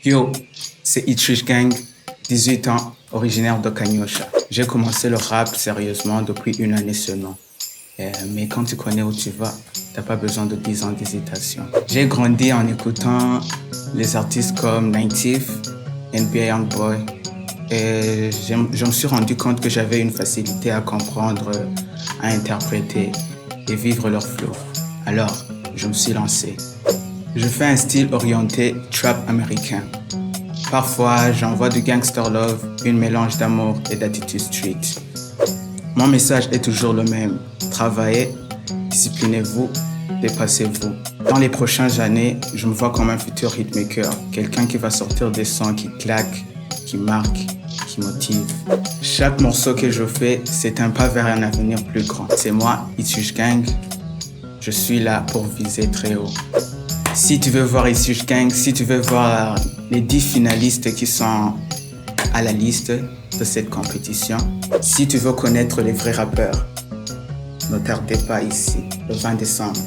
Yo, c'est Itchish Gang, 18 ans, originaire de Kanyosha. J'ai commencé le rap sérieusement depuis une année seulement. Mais quand tu connais où tu vas, t'as pas besoin de 10 ans d'hésitation. J'ai grandi en écoutant les artistes comme Native, NBA Youngboy. Et je me suis rendu compte que j'avais une facilité à comprendre, à interpréter et vivre leur flow. Alors, je me suis lancé. Je fais un style orienté trap américain. Parfois, j'envoie du gangster love, une mélange d'amour et d'attitude street. Mon message est toujours le même. Travaillez, disciplinez-vous, dépassez-vous. Dans les prochaines années, je me vois comme un futur hitmaker. Quelqu'un qui va sortir des sons qui claquent, qui marquent, qui motivent. Chaque morceau que je fais, c'est un pas vers un avenir plus grand. C'est moi, Itchish Gang. Je suis là pour viser très haut. Si tu veux voir Itchish Gang, si tu veux voir les 10 finalistes qui sont à la liste de cette compétition, si tu veux connaître les vrais rappeurs, ne tardez pas ici, le 20 décembre.